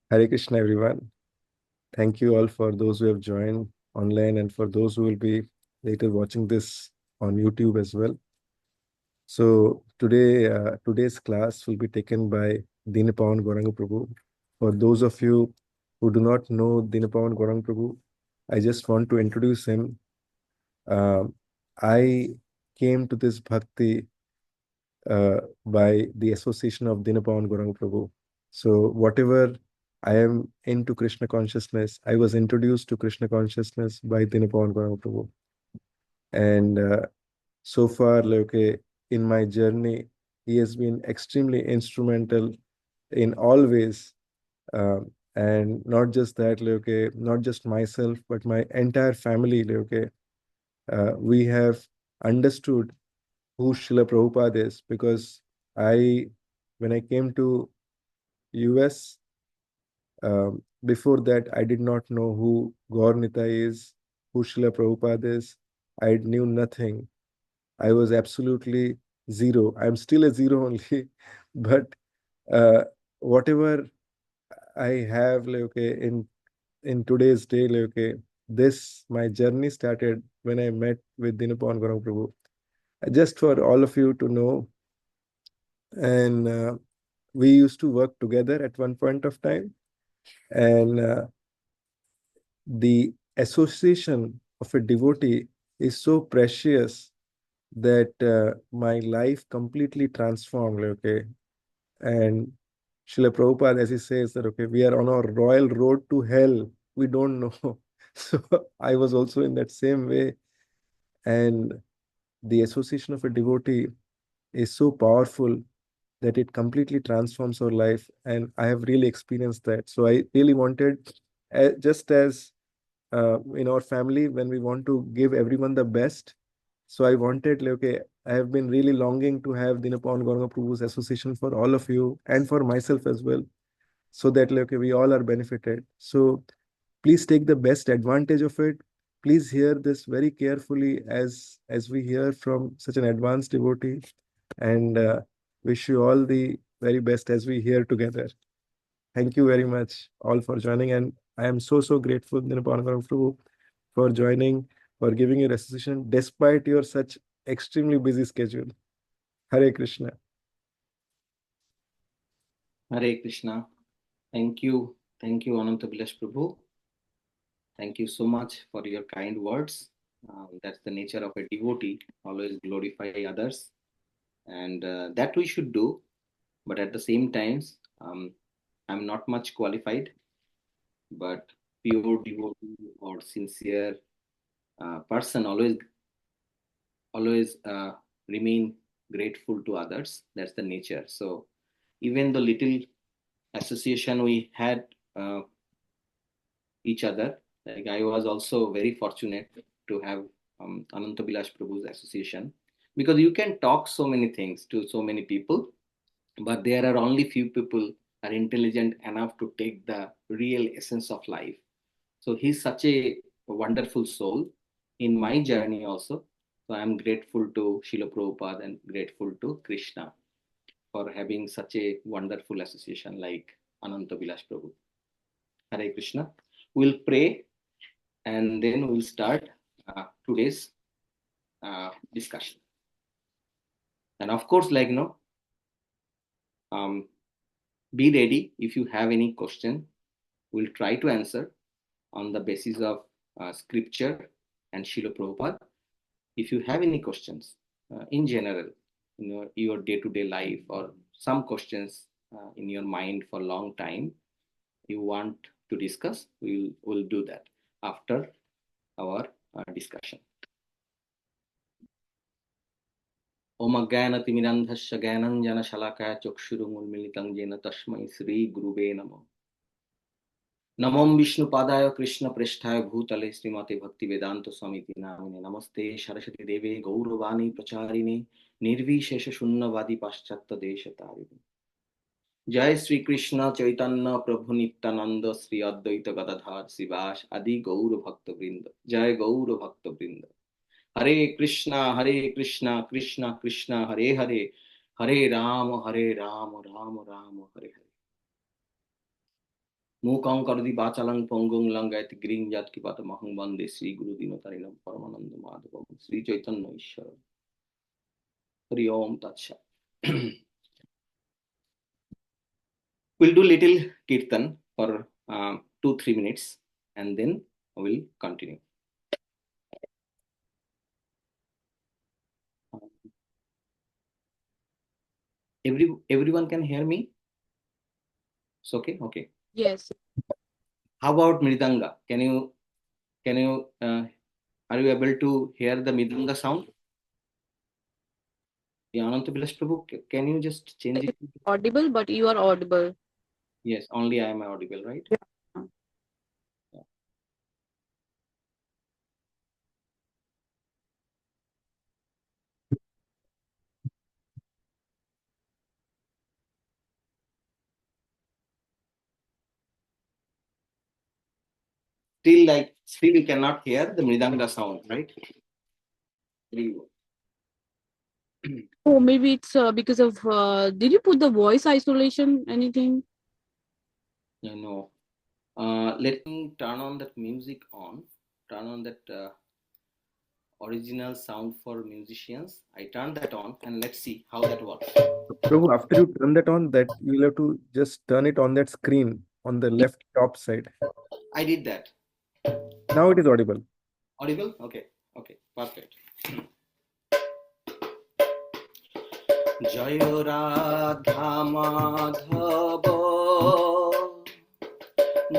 Hare Krishna, everyone. Thank you all for those who have joined online and for those who will be later watching this on YouTube as well. So today's class will be taken by Dinapawan Gauranga Prabhu. For those of you who do not know Dinapawan Gauranga Prabhu, I just want to introduce him. Um I came to this bhakti by the association of Dinapawan Gauranga Prabhu. So whatever I am into Krishna consciousness, I was introduced to Krishna consciousness by Dinapawan Gauranga Prabhu. And so far, like, okay, in my journey, he has been extremely instrumental in all ways. And not just that, like, okay, not just myself, but my entire family, like, okay, we have understood who Srila Prabhupada is because I, when I came to US, before that, I did not know who Gaur Nitai is, who Srila Prabhupada is. I knew nothing. I was absolutely zero. I'm still a zero only, but uh, whatever I have, like, okay, in today's day, like, okay, this my journey started when I met with Dinapan Gaurang Prabhu. Just for all of you to know, and we used to work together at one point of time, and the association of a devotee is so precious that my life completely transformed. Okay, and Srila Prabhupada, as he says that, okay, we are on our royal road to hell. We don't know. So I was also in that same way, and the association of a devotee is so powerful that it completely transforms our life, and I have really experienced that. So I really wanted, just as in our family, when we want to give everyone the best, so I wanted, like, okay, I have been really longing to have Dinapawan Gauranga Prabhu's association for all of you and for myself as well, so that, like, okay, we all are benefited. So please take the best advantage of it. Please hear this very carefully as we hear from such an advanced devotee, and wish you all the very best as we hear together. Thank you very much all for joining, and I am so grateful, Dinapan Prabhu, for joining, for giving your association despite your such extremely busy schedule. Hare Krishna. Hare Krishna. Thank you. Thank you, Ananta Bilash Prabhu. Thank you so much for your kind words. That's the nature of a devotee, always glorify others. And that we should do. But at the same times, I'm not much qualified, but pure devotee or sincere person always remain grateful to others. That's the nature. So even the little association we had uh, each other. Like I was also very fortunate to have Ananta Bilash Prabhu's association because you can talk so many things to so many people, but there are only few people are intelligent enough to take the real essence of life. So he's such a wonderful soul in my journey also. So I'm grateful to Srila Prabhupada and grateful to Krishna for having such a wonderful association like Ananta Bilash Prabhu. Hare Krishna. We'll pray and then we'll start today's discussion. And of course, um, be ready if you have any question. We'll try to answer on the basis of scripture and Srila Prabhupada. If you have any questions in general, your day-to-day life or some questions in your mind for a long time you want to discuss, we'll do that after our discussion. ओम अज्ञानतिमिरन्धस्य ज्ञानञ्जनशलाकया चक्षुरुन्मीलितं येन तस्मै श्रीगुरुवे नमः। नमो विष्णुपादाय कृष्णप्रेष्ठाय भूतले श्रीमते भक्तिवेदान्त स्वामिति नामिने नमस्ते सरस्वती देवे गौरवाणी प्रचारिणे निर्विशेष शून्यवादी पाश्चात्य देशतारिणे। जय श्री कृष्ण चैतन्य प्रभु नित्यानंद श्री अद्वैत गदाधर शिवास आदि गौर भक्त वृंद। जय गौर भक्त वृंद। हरे कृष्णा कृष्णा कृष्णा हरे हरे, हरे राम राम राम हरे हरे। मूकं करोति वाचालं पङ्गुं लङ्घयति गिरिं यत्किपातमहं वन्दे श्रीगुरुदीनतारिणं परमानन्दमाधवं श्रीचैतन्य ईश्वर हरि ओम तत्सत्. We'll do little kirtan for 2-3 minutes and then we'll continue. Everyone can hear me? It's okay? Okay. Yes. How about Mridanga? Are you able to hear the Mridanga sound? Yeah, Ananta Bilas Prabhu, can you just change it? Audible, but you are audible. Yes, only I am audible, right? Yeah. Still you cannot hear the Mridanga sound, right? Oh, maybe it's because of. Did you put the voice isolation? Anything? No. Let me turn on that music on. Turn on that original sound for musicians. I turn that on and let's see how that works. Prabhu, after you turn that on, that you'll have to just turn it on that screen on the left top side. I did that. Now it is audible. Audible? Okay. Okay. Perfect. জয় রাধা মাধব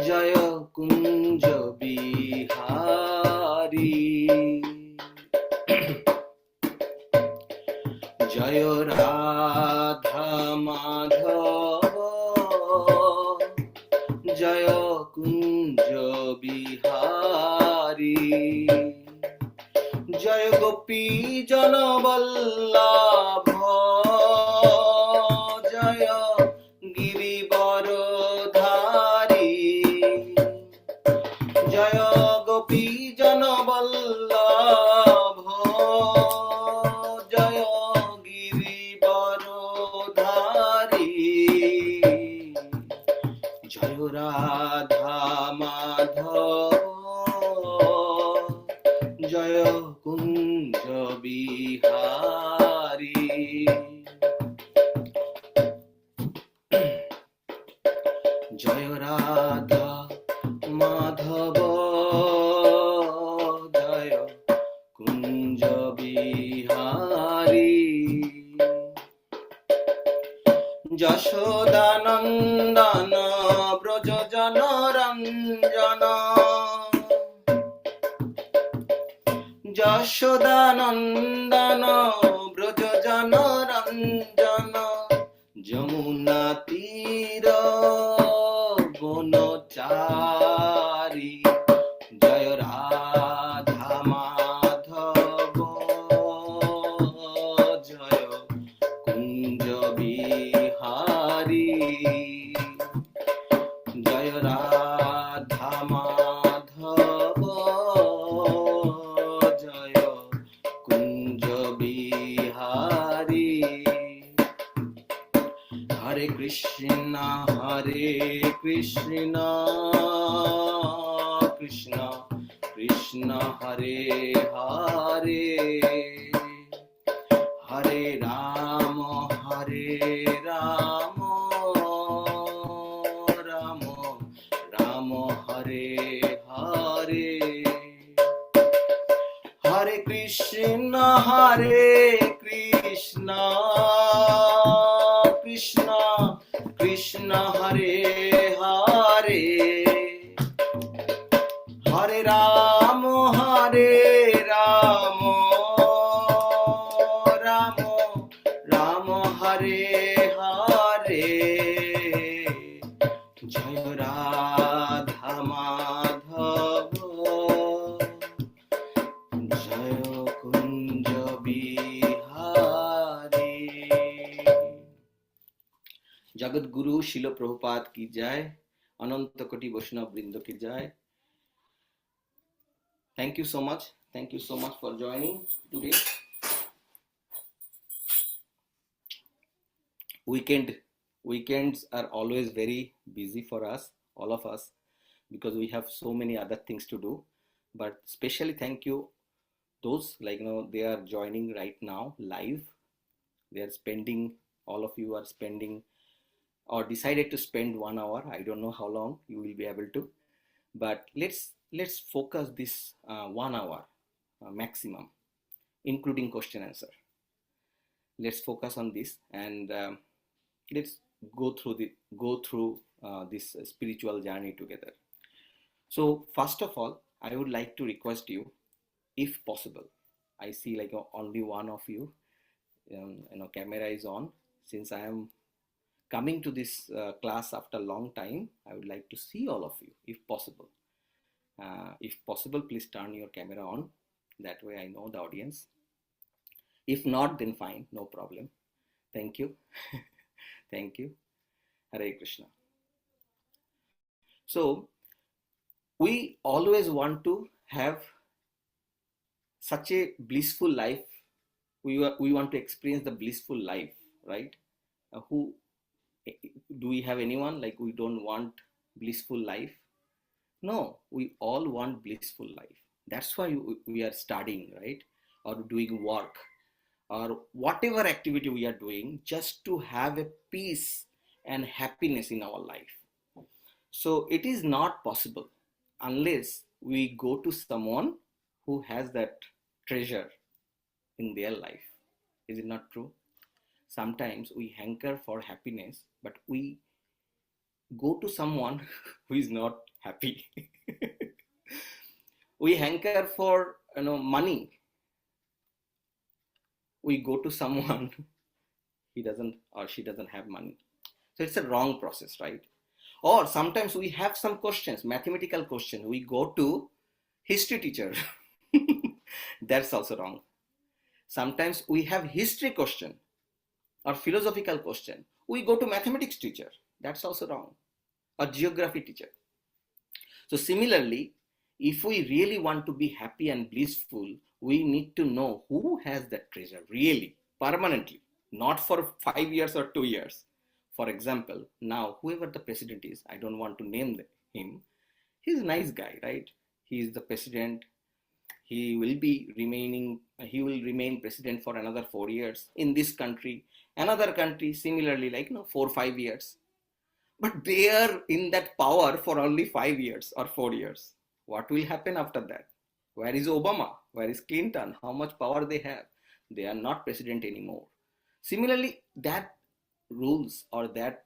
জয় কুঞ্জ বিহারী জয় রাধা মাধব জয় কুঞ্জ বিহারী জয় গোপী জনবল্লভ জয় গিরিবরধারী জয় গোপী জনবল্লভ জয় গিরিবরধারী জয় রাধা মাধব জয় কুঞ্জ বিহারী জয় রাধা মাধব জয় কুঞ্জ বিহারী যশোদানন্দন ব্রজ জনরঞ্জন যশোদানন্দন ব্রজ জনরঞ্জন যমুনা তীর বনচারী জয় রাধা মাধব জয় কুঞ্জ বিহারী জয় রাধা মাধব জয় কুঞ্জ বিহারী হরে কৃষ্ণ কৃষ্ণ কৃষ্ণ হরে হরে হরে রাম রাম রাম হরে হরে হরে কৃষ্ণ কৃষ্ণ কৃষ্ণ হরে হরে হরে রাম রাম রাম হরে হরে জয় রাধা মাধব জয় কুঞ্জ বিহারী। जगत गुरु शिल प्रभुपाद की जय, अनंत कोटि वैष्णव वृंद की जय। Thank you so much for joining today. Weekends are always very busy for us all of us, because we have so many other things to do. But especially thank you those, like, they are joining right now live. They are spending, all of you are spending or decided to spend 1 hour. I don't know how long you will be able to, but let's focus this 1 hour maximum, including question answer. Let's focus on this, and let's go through this spiritual journey together. So first of all, I would like to request you, if possible. I see like only one of you, camera is on. Since I am coming to this class after a long time, I would like to see all of you, if possible. If possible, please turn your camera on. That way I know the audience. If not, then fine, no problem. Thank you. Thank you. Hare Krishna. So we always want to have such a blissful life. We want to experience the blissful life, right? Who do we have anyone like we don't want blissful life? No, we all want blissful life. That's why we are studying, right? Or doing work, or whatever activity we are doing, just to have a peace and happiness in our life. So it is not possible unless we go to someone who has that treasure in their life. Is it not true? Sometimes we hanker for happiness, but we go to someone who is not happy. We hanker for money. We go to someone, he doesn't or she doesn't have money. So it's a wrong process, right? Or sometimes we have some questions, mathematical question. We go to history teacher. That's also wrong. Sometimes we have history question or philosophical question. We go to mathematics teacher. That's also wrong. Or geography teacher. So similarly, if we really want to be happy and blissful, we need to know who has that treasure really, permanently, not for 5 years or 2 years. For example, now whoever the president is, I don't want to name him, he's a nice guy, right? He is the president. He will remain president for another 4 years in this country. Another country, similarly, like 4 or 5 years. But they are in that power for only 5 years or 4 years. What will happen after that? Where is Obama? Where is Clinton? How much power they have? They are not president anymore. Similarly, that rules or that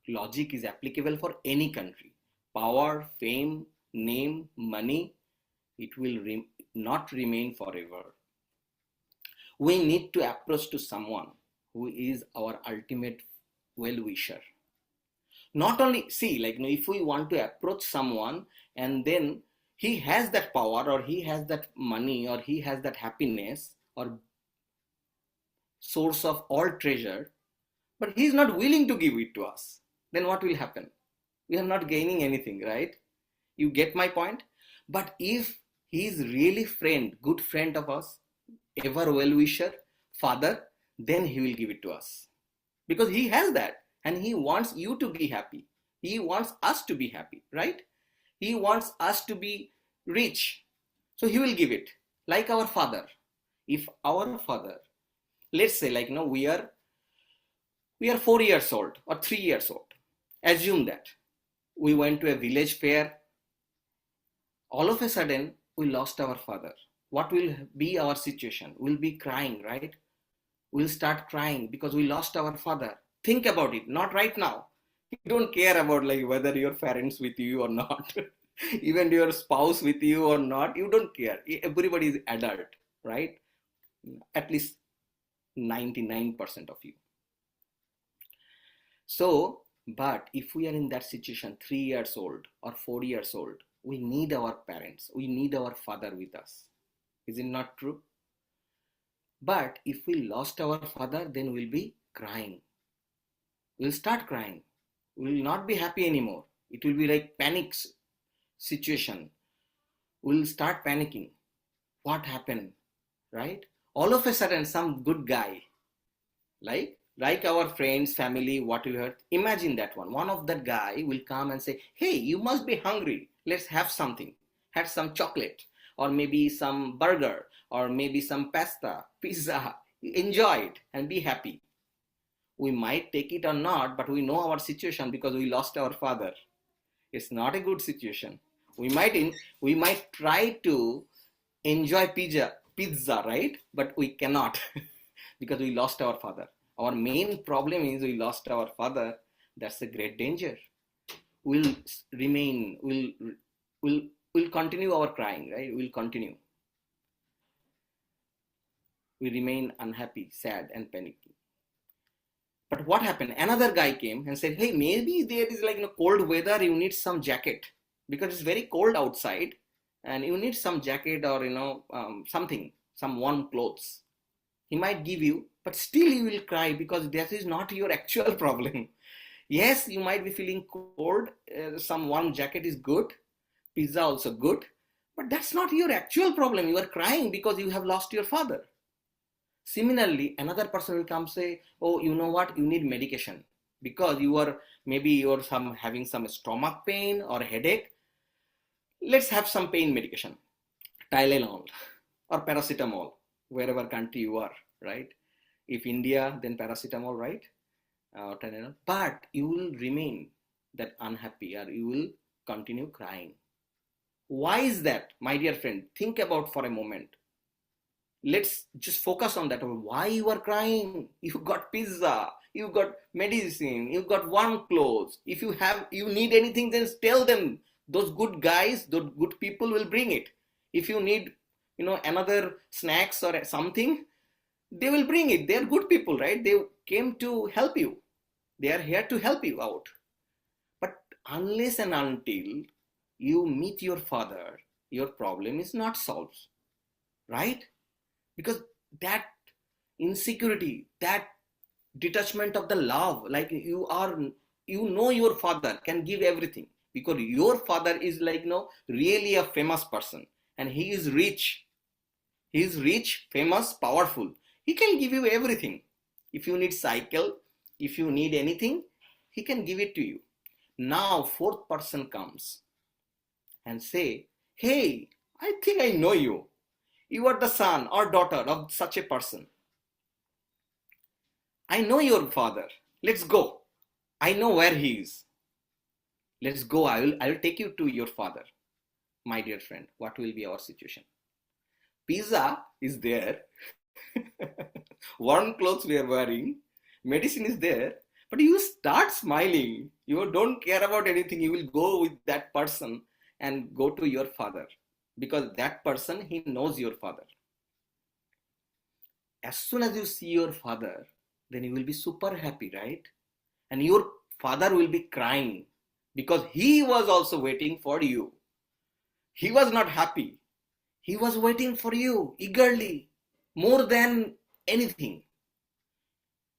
logic is applicable for any country. Power, fame, name, money, it will not remain forever. We need to approach to someone who is our ultimate well-wisher. Not only, see, like, if we want to approach someone and then he has that power or he has that money or he has that happiness or source of all treasure, but he is not willing to give it to us, then what will happen? We are not gaining anything, right? You get my point? But if he is really good friend of us, ever well-wisher, father, then he will give it to us. Because he has that. And he wants you to be happy. He wants us to be happy, right? He wants us to be rich. So he will give it. Like our father. If our father, let's say like, we are 4 years old or 3 years old. Assume that. We went to a village fair. All of a sudden, we lost our father. What will be our situation? We'll be crying, right? We'll start crying because we lost our father. Think about it, not right now. You don't care about like whether your parents with you or not, even your spouse with you or not, you don't care. Everybody is adult, right? At least 99% of you. So, but if we are in that situation, 3 years old or 4 years old, we need our parents, we need our father with us. Is it not true? But if we lost our father, then we'll be crying. We'll start crying. We will not be happy anymore. It will be like panic situation. We'll start panicking. What happened? Right? All of a sudden, some good guy, like Like our friends, family, what you heard. Imagine that one of that guy will come and say, hey, you must be hungry, let's have something, have some chocolate, or maybe some burger, or maybe some pasta, pizza. Enjoy it and be happy. We might take it or not, but we know our situation because we lost our father. It's not a good situation. We might try to enjoy pizza, right? But we cannot because we lost our father. Our main problem is we lost our father. That's a great danger. We'll remain. We'll continue our crying, right? We'll continue. We remain unhappy, sad, and panicky. But what happened? Another guy came and said, hey, maybe there is like cold weather, you need some jacket because it's very cold outside and you need some jacket or something, some warm clothes. He might give you, but still you will cry because that is not your actual problem. Yes, you might be feeling cold, some warm jacket is good, pizza also good, but that's not your actual problem. You are crying because you have lost your father. Similarly, another person will come say, oh, you know what, you need medication because you're having some stomach pain or headache. Let's have some pain medication, Tylenol or paracetamol, wherever country you are, right? If India, then paracetamol, right? Tylenol. But you will remain that unhappy or you will continue crying. Why is that, my dear friend? Think about for a moment. Let's just focus on that. Why you are crying? You got pizza, you got medicine, you got warm clothes. If you need anything, then tell them. Those good guys, those good people will bring it. If you need another snacks or something, they will bring it. They are good people, right? They came to help you. They are here to help you out. But unless and until you meet your father, your problem is not solved, right? Because that insecurity, that detachment of the love, like your father can give everything because your father is really a famous person and he is rich, famous, powerful. He can give you everything. If you need cycle, if you need anything, he can give it to you. Now fourth person comes and say, hey, I think I know you. You are the son or daughter of such a person. I know your father. Let's go. I know where he is. Let's go. I will take you to your father. My dear friend, what will be our situation? Pizza is there. Warm clothes we are wearing. Medicine is there. But you start smiling. You don't care about anything. You will go with that person and go to your father. Because that person, he knows your father. As soon as you see your father, then you will be super happy, right? And your father will be crying because he was also waiting for you. He was not happy. He was waiting for you eagerly, more than anything.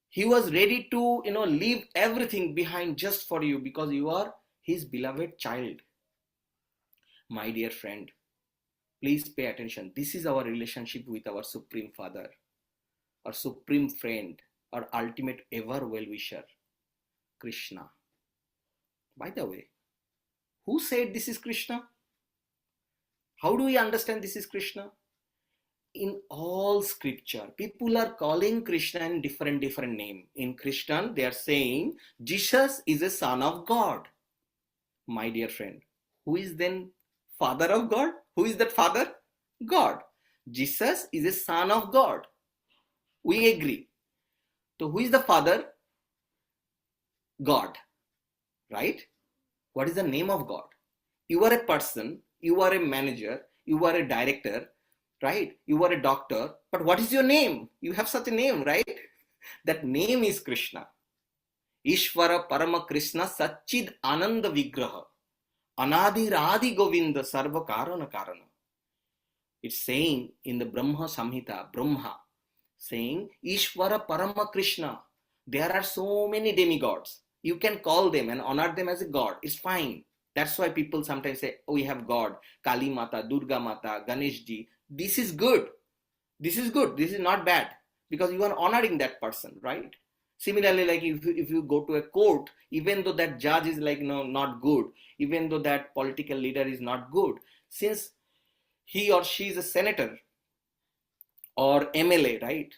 He was ready to, leave everything behind just for you because you are his beloved child. My dear friend, please pay attention. This is our relationship with our Supreme Father, our supreme friend, our ultimate ever well-wisher, Krishna. By the way, who said this is Krishna? How do we understand this is Krishna? In all scripture, people are calling Krishna in different name. In Christian, they are saying Jesus is a son of God. My dear friend, who is then Father of God? Who is that Father? God. Jesus is a son of God. We agree. So who is the Father? God. Right? What is the name of God? You are a person, you are a manager, you are a director, right? You are a doctor, but what is your name? You have such a name, right? That name is Krishna. Ishvara Parama Krishna Satchid Ananda Vigraha Anadi Radhi Govinda Sarva Karana Karana. It's saying in the Brahma Samhita, Brahma, saying Ishvara Parama Krishna. There are so many demigods. You can call them and honor them as a god. It's fine. That's why people sometimes say, oh, we have God, Kali Mata, Durga Mata, Ganesh Ji. This is good. This is good. This is not bad because you are honoring that person, right? Similarly, like if you go to a court, even though that judge is like not good, even though that political leader is not good, since he or she is a senator or MLA, right?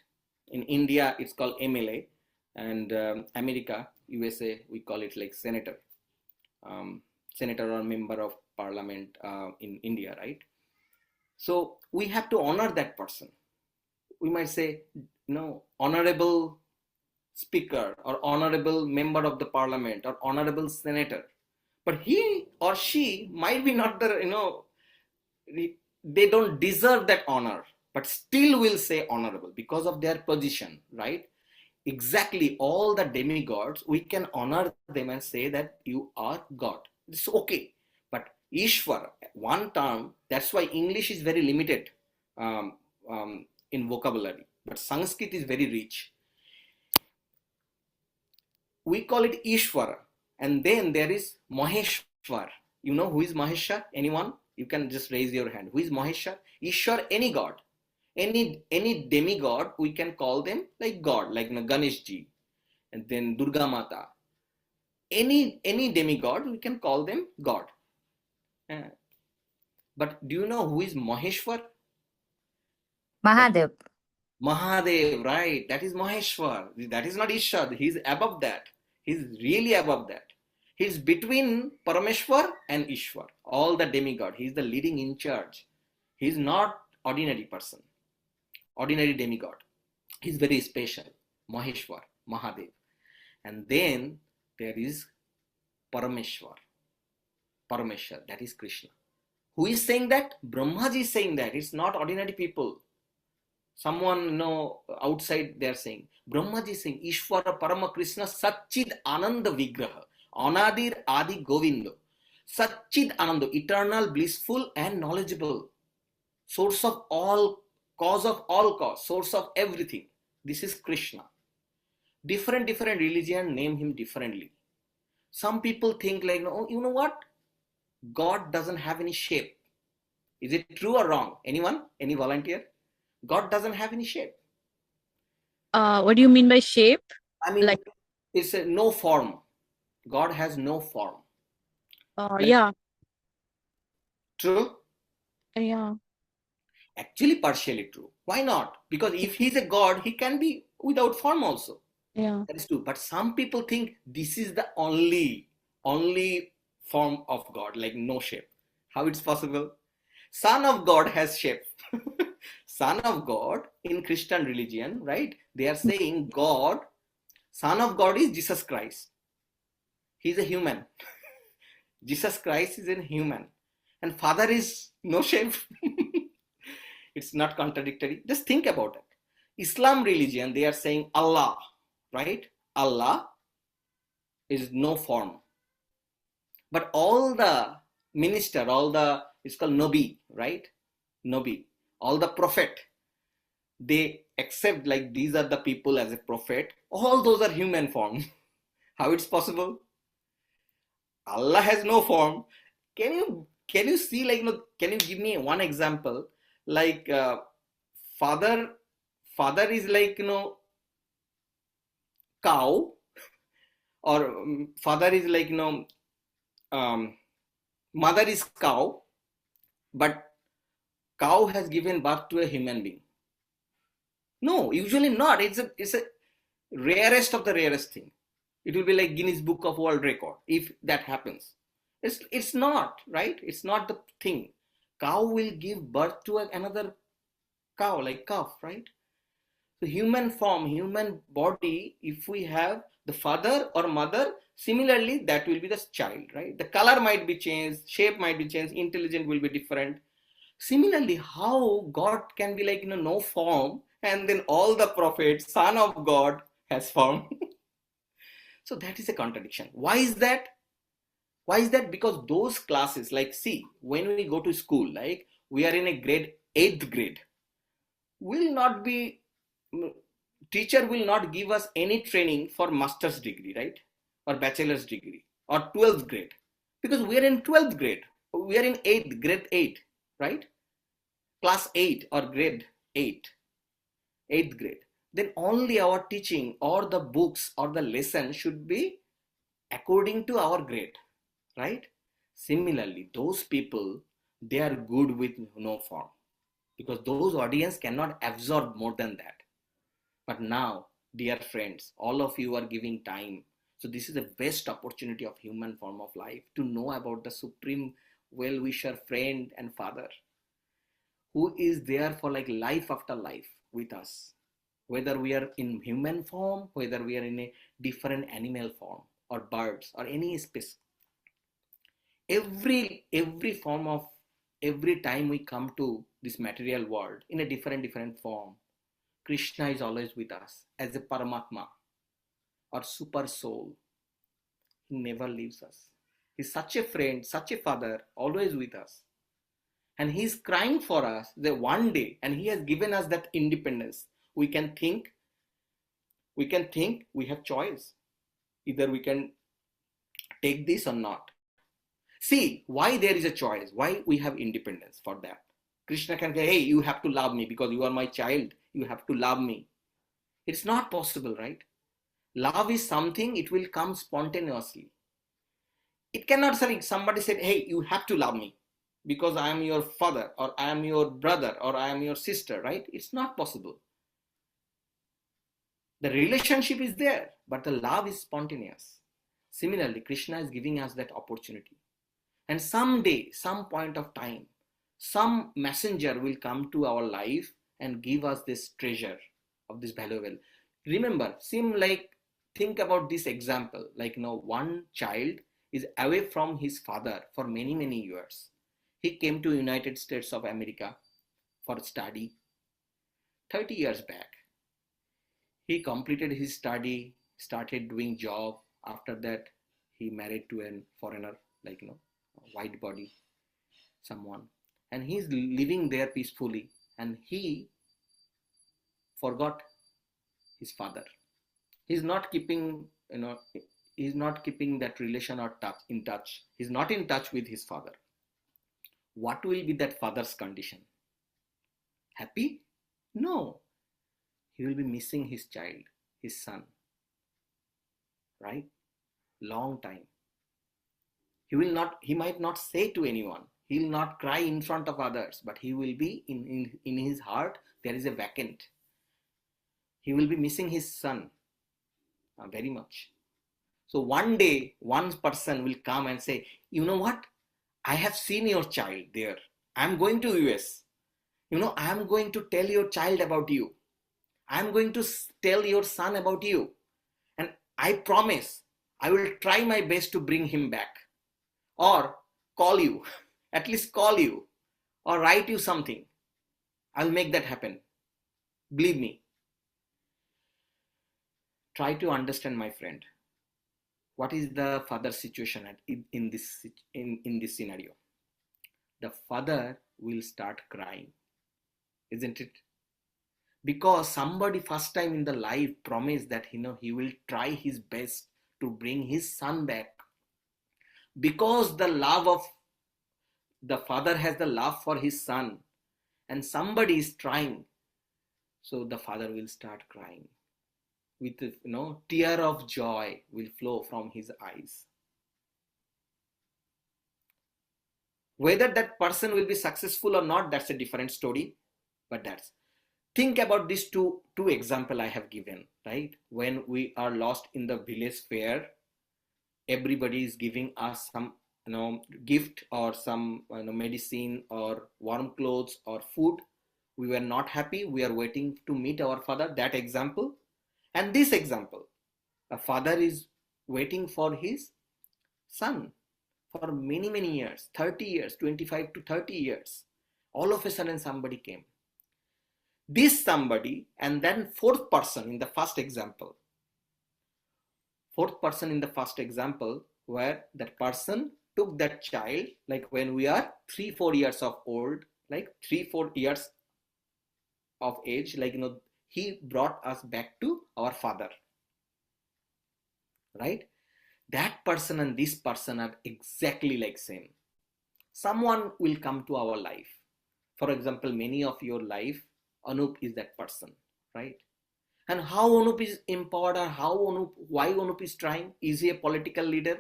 In India, it's called MLA, and America, USA, we call it like senator, senator or member of parliament in India, right? So we have to honor that person. We might say, honorable speaker or honorable member of the parliament or honorable senator, but he or she might be not the they don't deserve that honor, but still will say honorable because of their position, right? Exactly, all the demigods we can honor them and say that you are God. It's okay. But Ishwar, one term, that's why English is very limited um, in vocabulary, but Sanskrit is very rich. We call it Ishwar, and then there is Maheshwar. You know who is Maheshwar? Anyone? You can just raise your hand. Who is Maheshwar? Ishwar, any god, any demigod, we can call them like god, like Ganesh ji, and then Durga Mata. Any demigod, we can call them god. But do you know who is Maheshwar? Mahadev. Mahadev, right? That is Maheshwar. That is not Ishwar. He's above that. He's really above that. He's between Parameshwar and Ishwar, all the demigod. He's the leading in charge. He's not ordinary person, ordinary demigod. He's very special. Maheshwar, Mahadev. And then there is Parameshwar. Parameshwar, that is Krishna. Who is saying that? Brahmaji is saying that. It's not ordinary people. Someone outside they are saying. Brahmaji is saying Ishvara Parama Krishna Satchid Ananda Vigraha Anadir Adi Govindo. Satchid Ananda, eternal, blissful and knowledgeable. Source of all, cause of all cause, source of everything. This is Krishna. Different religion name him differently. Some people think like, you know what? God doesn't have any shape. Is it true or wrong? Anyone? Any volunteer? God doesn't have any shape. What do you mean by shape? I mean, Like, it's no form. God has no form. yeah. True? Yeah. Actually, partially true. Why not? Because if he's a God, he can be without form also. Yeah. That is true. But some people think this is the only form of God, like no shape. How it's possible? Son of God has shape. Son of God in Christian religion, right? They are saying God, Son of God is Jesus Christ. He's a human. Jesus Christ is a human. And Father is no shape. It's not contradictory. Just think about it. Islam religion, they are saying Allah, right? Allah is no form. But all the minister, it's called Nabi, right? Nabi, all the prophet, they accept like these are the people as a prophet. All those are human form. How it's possible? Allah has no form. Can you see like, can you give me one example? Like father is like, cow, or father is like, mother is cow, but cow has given birth to a human being. No, usually not. It's a rarest of the rarest thing. It will be like Guinness Book of World Record if that happens. It's not, right? It's not the thing. Cow will give birth to another cow, like calf, right? So human form, human body, if we have the father or mother, similarly, that will be the child, right? The color might be changed, shape might be changed, intelligence will be different. Similarly, how God can be like, no form, and then all the prophets, Son of God has form. So that is a contradiction. Why is that? Why is that? Because those classes, like, see, when we go to school, like we are in a grade, 8th grade, will not be, teacher will not give us any training for master's degree, right? Or bachelor's degree, or 12th grade. Because we are in 12th grade. We are in 8th, grade 8, right? Class 8 or grade 8, 8th grade. then only our teaching or the books or the lesson should be according to our grade, right? Similarly, those people, they are good with no form, because those audience cannot absorb more than that. But now, dear friends, all of you are giving time. So this is the best opportunity of human form of life to know about the supreme well-wisher, friend and father, who is there for like life after life with us. Whether we are in human form, whether we are in a different animal form or birds or any species, every form of, every time we come to this material world in a different form, Krishna is always with us as a Paramatma or super soul. He never leaves us. He's such a friend, such a father, always with us. And he's crying for us that one day, and he has given us that independence. We can think, we have choice. Either we can take this or not. See, why there is a choice, why we have independence for that. Krishna can say, hey, you have to love me because you are my child. You have to love me. It's not possible, right? Love is something, it will come spontaneously. It cannot say somebody said, hey, you have to love me because I am your father or I am your brother or I am your sister, right? It's not possible. The relationship is there, but the love is spontaneous. Similarly, Krishna is giving us that opportunity. And someday, some point of time, some messenger will come to our life and give us this treasure of this valuable. Remember, think about this example. Like, one child is away from his father for many years. He came to United States of America for study 30 years back. He completed his study, started doing job. After that, he married to a foreigner, white body, someone. And he's living there peacefully. And he forgot his father. He's not keeping, he's not keeping that relation or in touch. He's not in touch with his father. What will be that father's condition? Happy? No. He will be missing his child, his son. Right? Long time. He might not say to anyone. He will not cry in front of others, but he will be in his heart, there is a vacant. He will be missing his son very much. So one day, one person will come and say, you know what? I have seen your child there. I'm going to US. I'm going to tell your child about you. I'm going to tell your son about you. And I promise I will try my best to bring him back. Or call you, at least call you, or write you something. I'll make that happen. Believe me. Try to understand, my friend. What is the father's situation in this scenario? The father will start crying, isn't it? Because somebody first time in the life promised that he will try his best to bring his son back. Because the father has the love for his son, and somebody is trying, so the father will start crying. With tear of joy will flow from his eyes. Whether that person will be successful or not, that's a different story. But think about these two examples I have given, right? When we are lost in the village fair, everybody is giving us some gift or some medicine or warm clothes or food. We were not happy. We are waiting to meet our father. That example. And this example, a father is waiting for his son for many years, 30 years, 25 to 30 years. All of a sudden somebody came. This somebody, and then fourth person in the first example. Fourth person in the first example, where that person took that child, like when we are 3-4 years of old, like 3-4 years of age, he brought us back to our father, right? That person and this person are exactly like same. Someone will come to our life. For example, many of your life, Anup is that person, right? And how Anup is empowered, or why Anup is trying? Is he a political leader?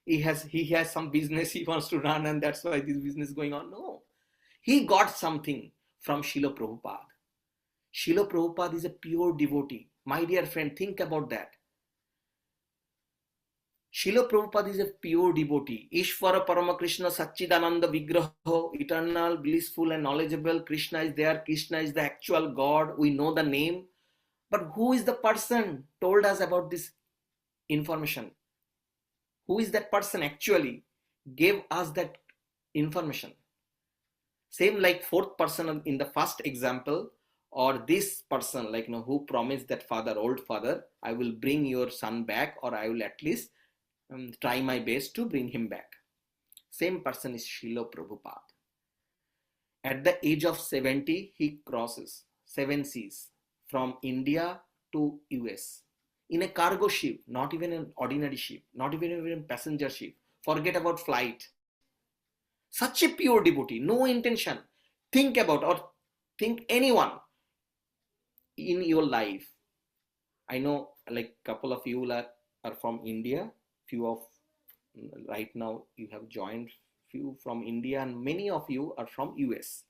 He has some business he wants to run, and that's why this business is going on. No. He got something from Srila Prabhupada. Srila Prabhupada is a pure devotee. My dear friend, think about that. Srila Prabhupada is a pure devotee. Ishvara Parama Krishna Satchidananda Vigraho, eternal, blissful and knowledgeable. Krishna is there. Krishna is the actual God. We know the name. But who is the person told us about this information? Who is that person actually gave us that information? Same like fourth person in the first example, or this person, like, who promised that old father, I will bring your son back, or I will at least try my best to bring him back. Same person is Srila Prabhupada. At the age of 70, he crosses 7 seas from India to US in a cargo ship, not even an ordinary ship, not even a passenger ship. Forget about flight. Such a pure devotee, no intention. Think about, or think anyone in your life. I know like couple of you are from India, few of right now you have joined, few from India, and many of you are from US.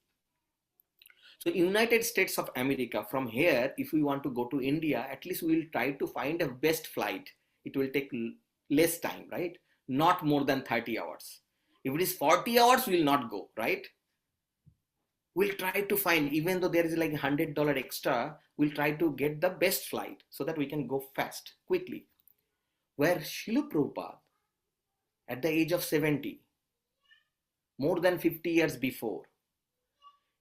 So United States of America, from here, if we want to go to India, at least we will try to find a best flight. It will take less time, right? Not more than 30 hours. If it is 40 hours, we will not go, right? We'll try to find, even though there is like $100 extra, we'll try to get the best flight so that we can go fast, quickly. Where Srila Prabhupada, at the age of 70, more than 50 years before,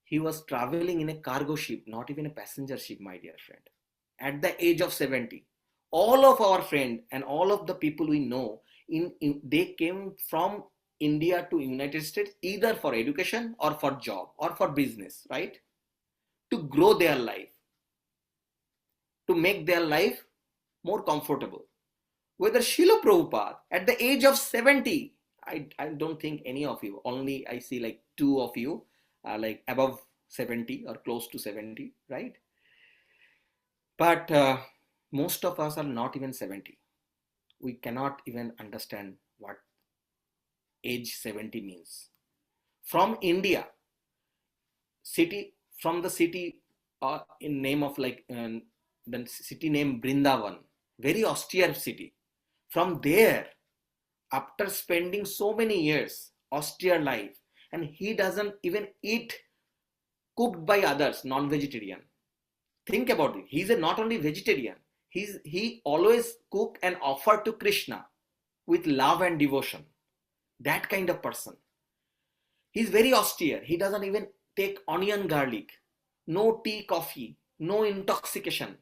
he was traveling in a cargo ship, not even a passenger ship, my dear friend. At the age of 70, all of our friends and all of the people we know, they came from India to United States either for education or for job or for business, right? To grow their life, to make their life more comfortable. Whether Srila Prabhupada at the age of 70, I don't think any of you, only I see like 2 of you are like above 70 or close to 70, right? But most of us are not even 70. We cannot even understand what age 70 means. From India, from the city in name of like the city name Brindavan, very austere city. From there, after spending so many years austere life, and he doesn't even eat cooked by others, non-vegetarian. Think about it. He's not only vegetarian, he always cook and offer to Krishna with love and devotion. That kind of person. He's very austere. He doesn't even take onion garlic. No tea, coffee, no intoxication.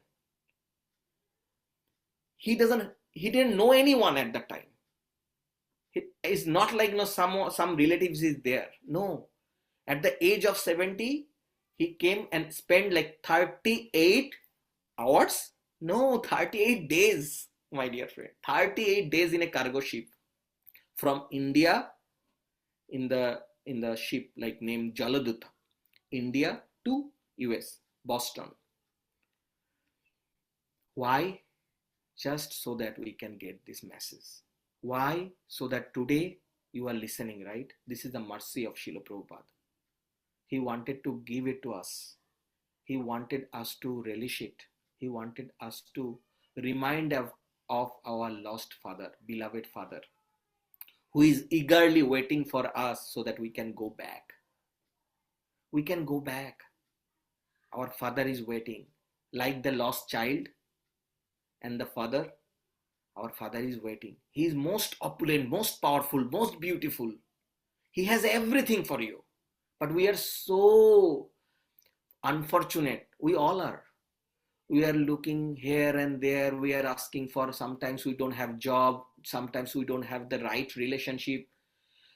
He didn't know anyone at that time. It's not like some relatives is there. No. At the age of 70, he came and spent like 38 hours. No, 38 days, my dear friend. 38 days in a cargo ship from India, in the ship like named Jaladuta, India to US, Boston. Why? Just so that we can get this message. Why? So that today you are listening, right? This is the mercy of Srila Prabhupada. He wanted to give it to us. He wanted us to relish it. He wanted us to remind of our lost father, beloved father, who is eagerly waiting for us so that we can go back. We can go back. Our father is waiting, like the lost child and the father. Our father is waiting. He is most opulent, most powerful, most beautiful. He has everything for you. But we are so unfortunate. We all are. We are looking here and there. We are asking for, sometimes we don't have job. Sometimes we don't have the right relationship.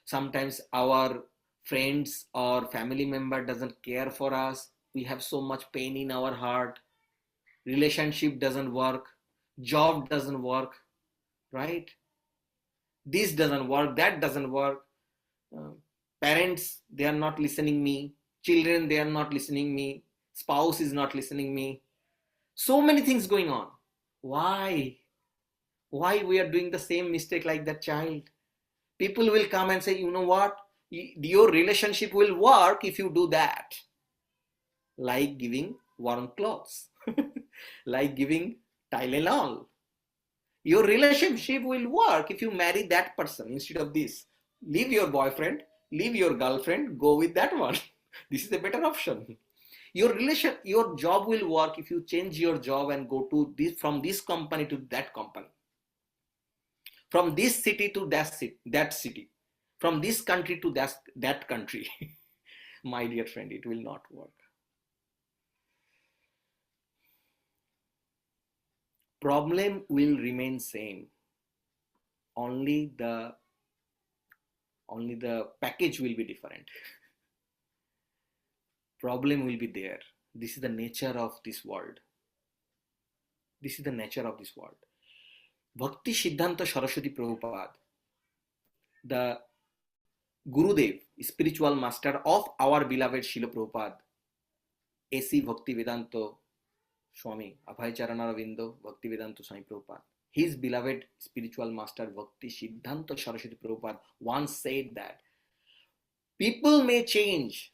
Sometimes our friends or family member doesn't care for us. We have so much pain in our heart. Relationship doesn't work. Job doesn't work. Right? This doesn't work. That doesn't work. Parents, they are not listening me. Children, they are not listening me. Spouse is not listening me. So many things going on. Why we are doing the same mistake like that child? People will come and say, you know what, your relationship will work if you do that, like giving warm clothes, like giving Tylenol. Your relationship will work if you marry that person instead of this. Leave your boyfriend, leave your girlfriend, go with that one. This is a better option. Your job will work if you change your job and go to this, from this company to that company, from this city to that city, from this country to that country. My dear friend, it will not work. Problem will remain same. Only the package will be different. Problem will be there. This is the nature of this world. This is the nature of this world. Bhakti Siddhanta Saraswati Prabhupada, the Gurudev, spiritual master of our beloved Srila Prabhupada, A.C. Bhaktivedanta Swami, Abhay Charanaravindo Bhaktivedanta Swami Prabhupada, his beloved spiritual master Bhakti Siddhanta Saraswati Prabhupada once said that people may change,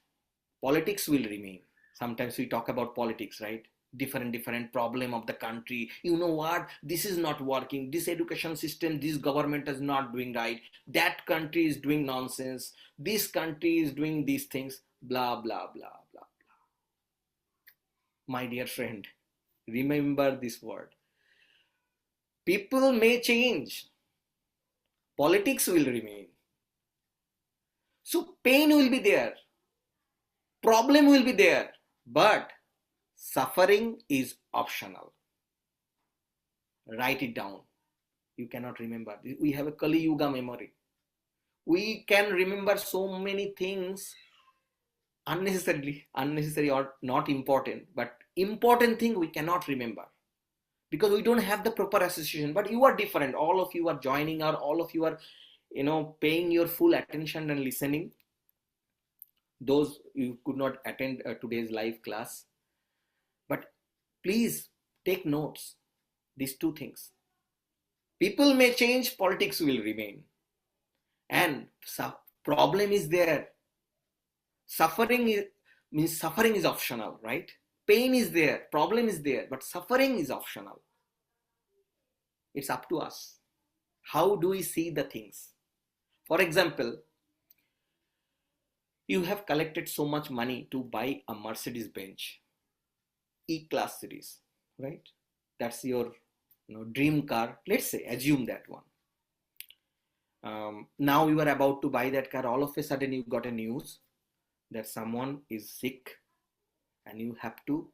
politics will remain. Sometimes we talk about politics, right? Different problem of the country. You know what, this is not working, this education system, this government is not doing right, that country is doing nonsense, this country is doing these things, blah blah blah blah blah. My dear friend, remember this word. People may change, politics will remain. So pain will be there, problem will be there, but suffering is optional. Write it down. You cannot remember. We have a Kali Yuga memory. We can remember so many things unnecessary or not important, but important thing we cannot remember because we don't have the proper association. But you are different. All of you are joining, or all of you are, paying your full attention and listening. Those you could not attend today's live class, but please take notes. These two things. People may change, politics will remain. And problem is there. Suffering is optional, right? Pain is there, problem is there, but suffering is optional. It's up to us. How do we see the things? For example, you have collected so much money to buy a Mercedes Benz E-Class series, right? That's your dream car. Let's say, assume that one. Now you are about to buy that car. All of a sudden you got a news that someone is sick and you have to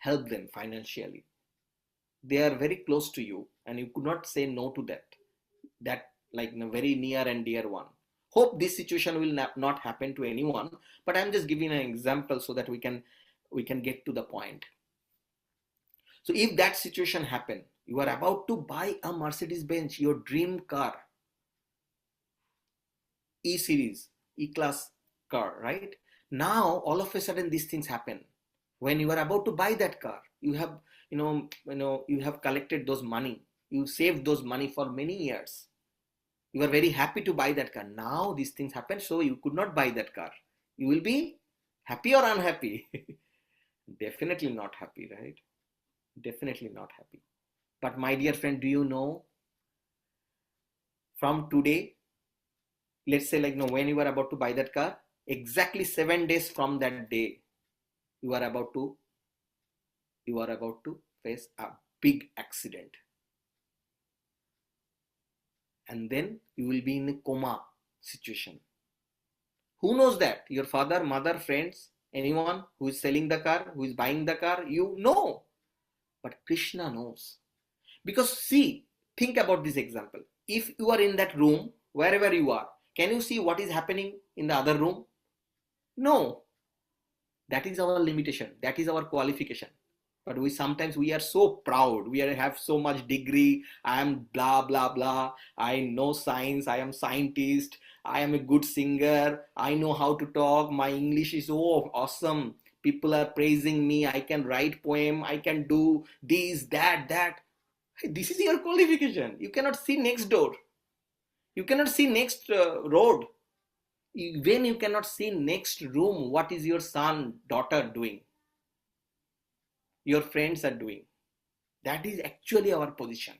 help them financially. They are very close to you and you could not say no to that like very near and dear one. Hope this situation will not happen to anyone, but I'm just giving an example so that we can get to the point. So if that situation happen, you are about to buy a Mercedes Benz, your dream car, E-Series, E-Class car, right? Now all of a sudden these things happen. When you are about to buy that car, you have you have collected those money, you saved those money for many years. You are very happy to buy that car. Now these things happen, so you could not buy that car. You will be happy or unhappy? Definitely not happy, right? Definitely not happy. But my dear friend, do you know, from today, let's say when you are about to buy that car, exactly 7 days from that day, you are about to face a big accident. And then you will be in a coma situation. Who knows that? Your father, mother, friends, anyone who is selling the car, who is buying the car, you know. But Krishna knows. Because see, think about this example. If you are in that room, wherever you are, can you see what is happening in the other room? No. That is our limitation. That is our qualification. But sometimes we are so proud. We have so much degree. I am blah, blah, blah. I know science. I am scientist. I am a good singer. I know how to talk. My English is so awesome. People are praising me. I can write poem. I can do this, that. Hey, this is your qualification. You cannot see next door. You cannot see next road. When you cannot see next room, what is your son, daughter doing? Your friends are doing. That is actually our position,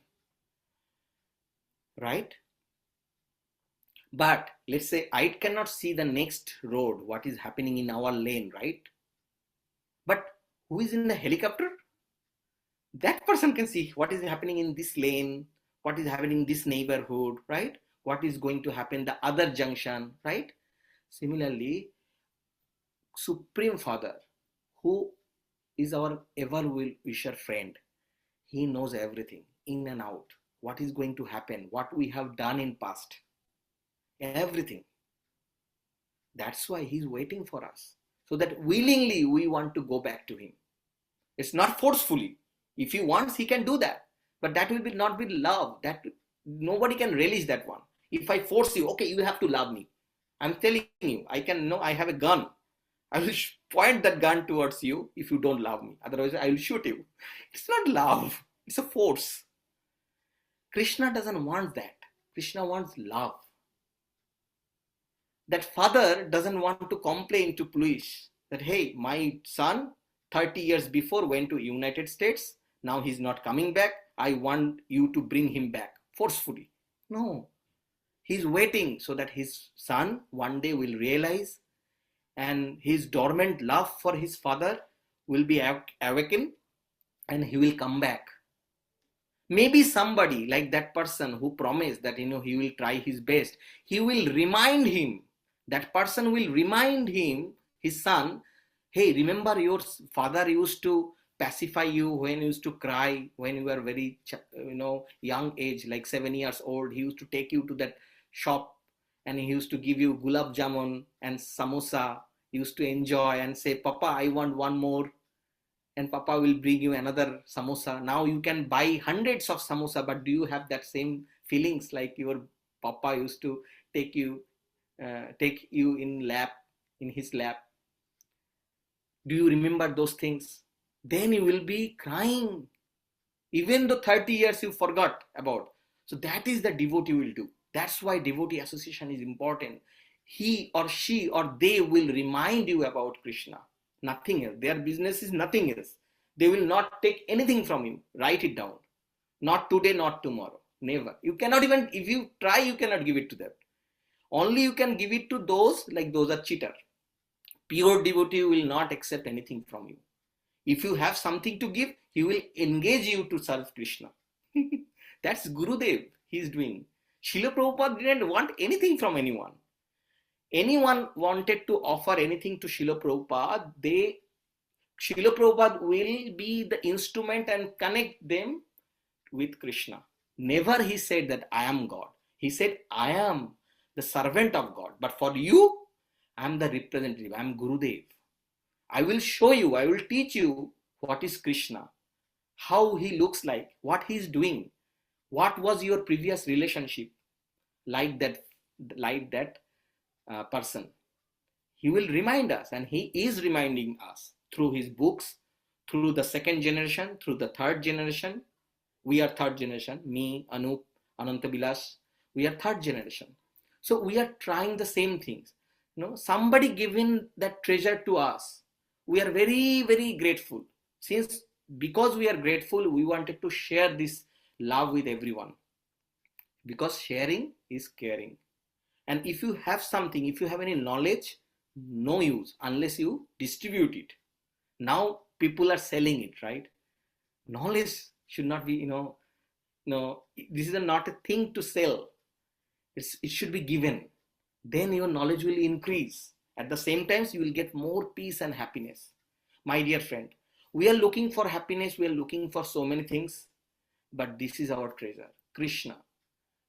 right? But let's say I cannot see the next road, what is happening in our lane, right? But who is in the helicopter? That person can see what is happening in this lane, what is happening in this neighborhood, right? What is going to happen the other junction, right? Similarly, Supreme Father, who is our ever wisher friend, he knows everything in and out, what is going to happen, what we have done in past, everything. That's why he's waiting for us, so that willingly we want to go back to him. It's not forcefully. If he wants, he can do that, but that will not be love. That nobody can relish that one. If I force you, okay, you have to love me. I'm telling you, I have a gun. I will point that gun towards you if you don't love me. Otherwise, I will shoot you. It's not love. It's a force. Krishna doesn't want that. Krishna wants love. That father doesn't want to complain to police that, hey, my son 30 years before went to United States. Now he's not coming back. I want you to bring him back forcefully. No. He's waiting so that his son one day will realize, and his dormant love for his father will be awakened, and he will come back. Maybe somebody like that person who promised that, he will try his best, he will remind him, that person will remind him, his son, hey, remember your father used to pacify you when you used to cry, when you were very, young age, like 7 years old. He used to take you to that shop and he used to give you gulab jamun and samosa. You used to enjoy and say, Papa, I want one more. And Papa will bring you another samosa. Now you can buy hundreds of samosa, but do you have that same feelings like your Papa used to take you in his lap? Do you remember those things? Then you will be crying, even though 30 years you forgot about. So that is the devotee will do. That's why devotee association is important. He or she or they will remind you about Krishna. Nothing else. Their business is nothing else. They will not take anything from you. Write it down. Not today, not tomorrow. Never. You cannot even, if you try, you cannot give it to them. Only you can give it to those are cheater. Pure devotee will not accept anything from you. If you have something to give, he will engage you to serve Krishna. That's Gurudev he is doing. Srila Prabhupada didn't want anything from anyone. Anyone wanted to offer anything to Srila Prabhupada, Srila Prabhupada will be the instrument and connect them with Krishna. Never he said that I am God. He said I am the servant of God. But for you, I am the representative. I am Gurudev. I will show you, I will teach you what is Krishna, how he looks like, what he is doing, what was your previous relationship like that person. He will remind us, and he is reminding us through his books, through the second generation, through the third generation. We are third generation. Me, Anup, Anantabilas, we are third generation. So we are trying the same things. Somebody given that treasure to us. We are very, very grateful. Because we are grateful, we wanted to share this love with everyone. Because sharing is caring. And if you have something, if you have any knowledge, no use unless you distribute it. Now people are selling it, right? Knowledge should not be, this is not a thing to sell. It should be given. Then your knowledge will increase. At the same time, you will get more peace and happiness. My dear friend, we are looking for happiness. We are looking for so many things. But this is our treasure, Krishna.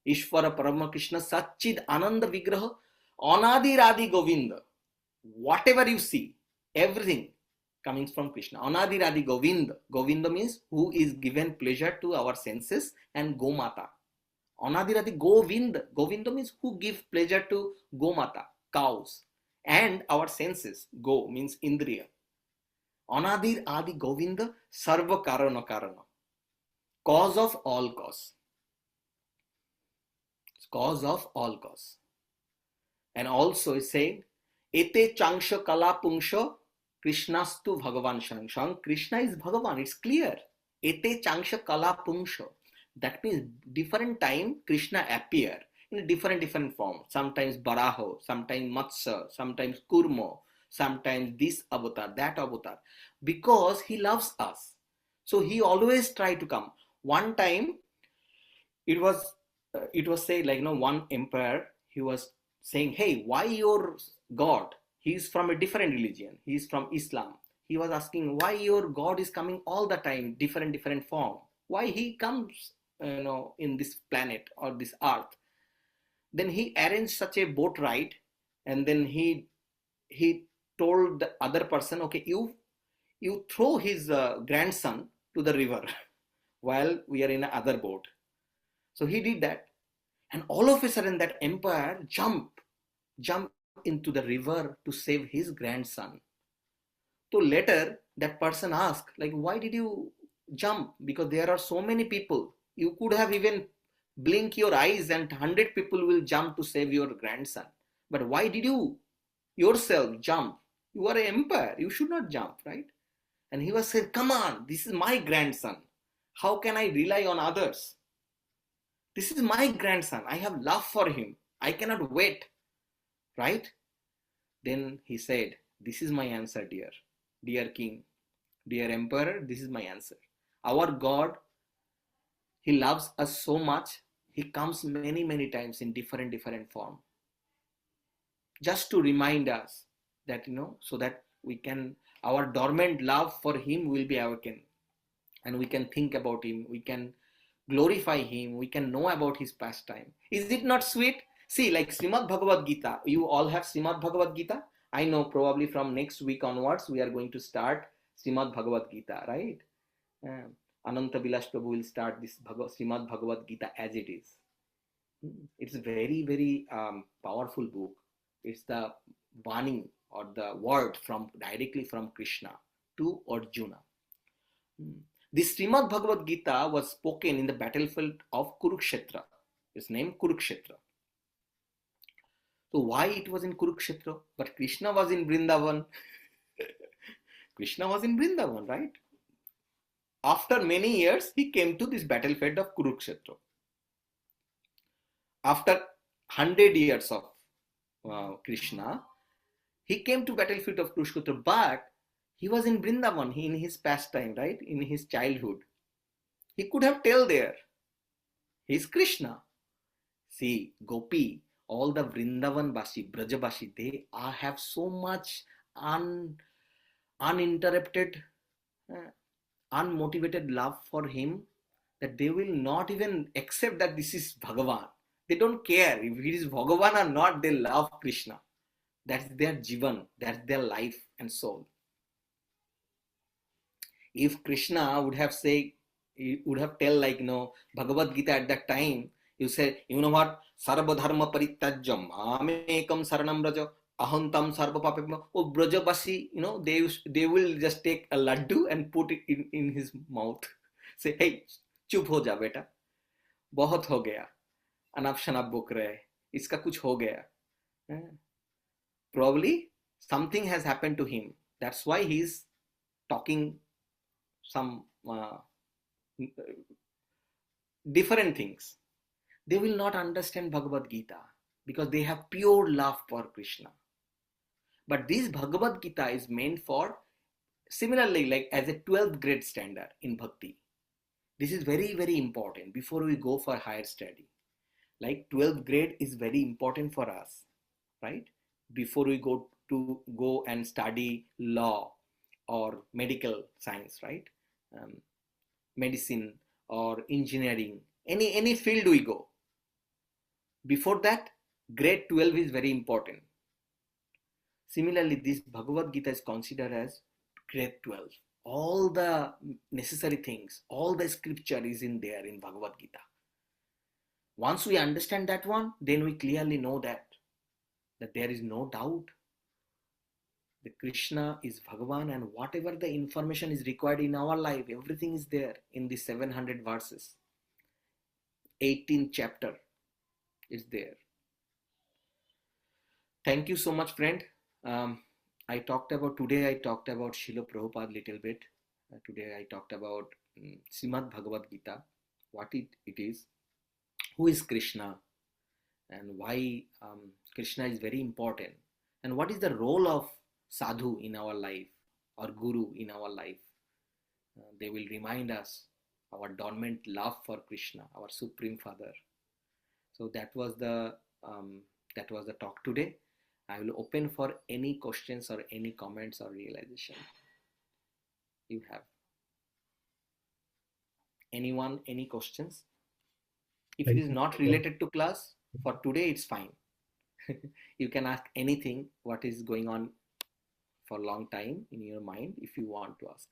Ishvara Parama Krishna Satchid Ananda Vigraha Anadi Radhi Govinda. Whatever you see, everything coming from Krishna. Anadi Radhi Govinda. Govinda means who is given pleasure to our senses, and Gomata. Anadi Radhi Govinda. Govinda means who gives pleasure to Gomata, cows, and our senses. Go means Indriya. Anadir Adi Govinda Sarva Karana Karana. Cause of all cause. Cause of all cause. And also is saying, Ete Changsha Kala Pungsha Krishnastu Bhagavan Shang. Krishna is Bhagavan, it's clear. Ete Changsha Kala Pungsha. That means different time Krishna appear in different form. Sometimes Baraho, sometimes Matsya, sometimes Kurmo, sometimes this avatar, that avatar. Because he loves us. So he always try to come. One time it was said like, one emperor, he was saying, hey, why your God? He's from a different religion. He's from Islam. He was asking why your God is coming all the time, different form. Why he comes, in this planet or this earth? Then he arranged such a boat ride, and then he told the other person, okay, you throw his grandson to the river while we are in another boat. So he did that, and all of a sudden that emperor jumped into the river to save his grandson. So later that person asked, like, why did you jump? Because there are so many people. You could have even blink your eyes and 100 people will jump to save your grandson. But why did you yourself jump? You are an emperor. You should not jump, right? And he was saying, come on, this is my grandson. How can I rely on others? This is my grandson. I have love for him. I cannot wait, right? Then he said, this is my answer, dear king, dear emperor, this is my answer. Our God, he loves us so much. He comes many times in different form. Just to remind us that, so that we can, our dormant love for him will be awakened. And we can think about him. We can glorify him. We can know about his pastime. Is it not sweet? See, like Srimad Bhagavad Gita. You all have Srimad Bhagavad Gita? I know probably from next week onwards, we are going to start Srimad Bhagavad Gita, right? Ananta Bilash Prabhu will start this Srimad Bhagavad Gita as it is. It's a very powerful book. It's the Vani or the word directly from Krishna to Arjuna. This Srimad Bhagavad Gita was spoken in the battlefield of Kurukshetra. It's named Kurukshetra. So why it was in Kurukshetra? But Krishna was in Vrindavan. Krishna was in Vrindavan, right? After many years, he came to this battlefield of Kurukshetra. After 100 years of Krishna, he came to battlefield of Kurukshetra, but he was in Vrindavan, in his pastime, right? In his childhood. He could have told there, he's Krishna. See, Gopi, all the Vrindavan Bashi, Braja Bashi, they have so much uninterrupted, unmotivated love for him that they will not even accept that this is Bhagavan. They don't care if it is Bhagavan or not, they love Krishna. That's their jivan, that's their life and soul. If Krishna would have said, he would have tell like, Bhagavad Gita at that time, you say, you know what, Sarva Dharma Parityajam, Amekam Saranam Braja, Ahantam Sarva Papam. Oh, Brajabasi, they will just take a laddu and put it in his mouth. Say, hey, chup ho ja beta, bahut ho gaya, anap shanap bok rahe, iska kuch ho gaya. Probably something has happened to him. That's why he's talking some different things. They will not understand Bhagavad Gita because they have pure love for Krishna. But this Bhagavad Gita is meant for, similarly, like as a 12th grade standard in Bhakti. This is very important before we go for higher study. Like 12th grade is very important for us, right? Before we go and study law or medical science, right? Medicine or engineering, any field we go. Before that, grade 12 is very important. Similarly, this Bhagavad Gita is considered as grade 12. All the necessary things, all the scripture is in there in Bhagavad Gita. Once we understand that one, then we clearly know that there is no doubt The Krishna is Bhagavan, and whatever the information is required in our life, everything is there in the 700 verses. 18th chapter is there. Thank you so much, friend. Today I talked about Srila Prabhupada little bit. Today I talked about Srimad Bhagavad Gita, what it is, who is Krishna, and why Krishna is very important, and what is the role of sadhu in our life or guru in our life. They will remind us our dormant love for Krishna, our Supreme Father. So that was the talk today. I will open for any questions or any comments or realization you have. Anyone, any questions? If it is not related to class, for today it's fine. You can ask anything what is going on for a long time in your mind if you want to ask.